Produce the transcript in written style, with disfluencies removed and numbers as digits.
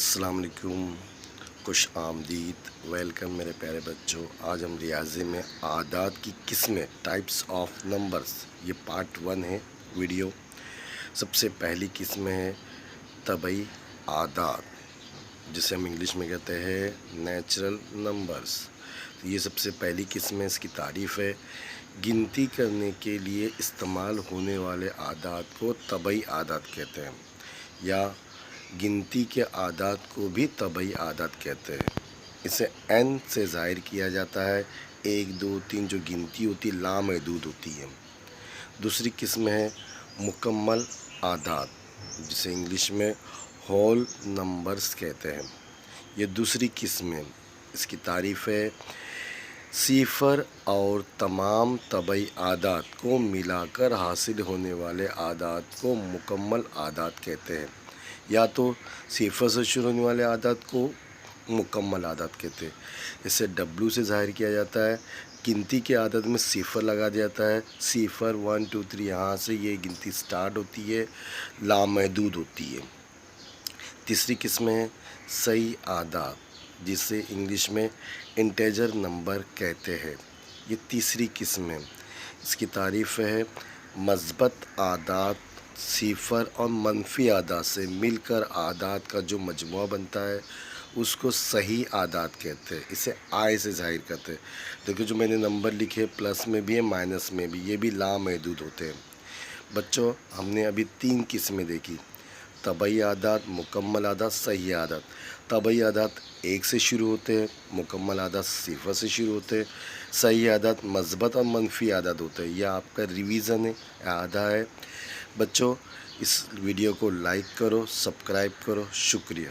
السلام علیکم، خوش آمدید، ویلکم میرے پیارے بچوں۔ آج ہم ریاضی میں اعداد کی قسمیں ٹائپس آف نمبرز، یہ پارٹ 1 ہے ویڈیو۔ سب سے پہلی قسم ہے طبعی اعداد، جسے ہم انگلش میں کہتے ہیں نیچرل نمبرز۔ یہ سب سے پہلی قسم ہے، اس کی تعریف ہے گنتی کرنے کے لیے استعمال ہونے والے اعداد کو طبعی اعداد کہتے ہیں، یا گنتی کے اعداد کو بھی طبعی اعداد کہتے ہیں۔ اسے n سے ظاہر کیا جاتا ہے، 1 2 3 جو گنتی ہوتی لامحدود ہوتی ہے۔ دوسری قسم ہے مکمل اعداد، جسے انگلش میں ہول نمبرز کہتے ہیں۔ یہ دوسری قسم ہے، اس کی تعریف ہے صفر اور تمام طبعی اعداد کو ملا کر حاصل ہونے والے اعداد کو مکمل اعداد کہتے ہیں، یا تو صفر سے شروع ہونے والے اعداد کو مکمل اعداد کہتے ہیں۔ اسے W سے ظاہر کیا جاتا ہے، گنتی کے عدد میں صفر لگا دیا جاتا ہے، 0 1 2 3، یہاں سے یہ گنتی سٹارٹ ہوتی ہے، لامحدود ہوتی ہے۔ تیسری قسم ہے صحیح اعداد، جسے انگلش میں انٹیجر نمبر کہتے ہیں۔ یہ تیسری قسم ہے، اس کی تعریف ہے مثبت اعداد صفر اور منفی اعداد سے مل کر اعداد کا جو مجموعہ بنتا ہے اس کو صحیح اعداد کہتے ہیں۔ اسے I سے ظاہر کرتے ہیں۔ دیکھو جو میں نے نمبر لکھے، پلس میں بھی ہے مائنس میں بھی، یہ بھی لامحدود ہوتے ہیں۔ بچوں، ہم نے ابھی 3 قسمیں دیکھی: طبعی اعداد، مکمل اعداد، صحیح اعداد۔ طبعی اعداد 1 سے شروع ہوتے ہیں، مکمل اعداد 0 سے شروع ہوتے ہیں، صحیح اعداد مثبت اور منفی اعداد ہوتے ہیں۔ یہ آپ کا ریویژن ہے، اعادہ ہے۔ بچوں، اس ویڈیو کو لائک کرو، سبسکرائب کرو، شکریہ۔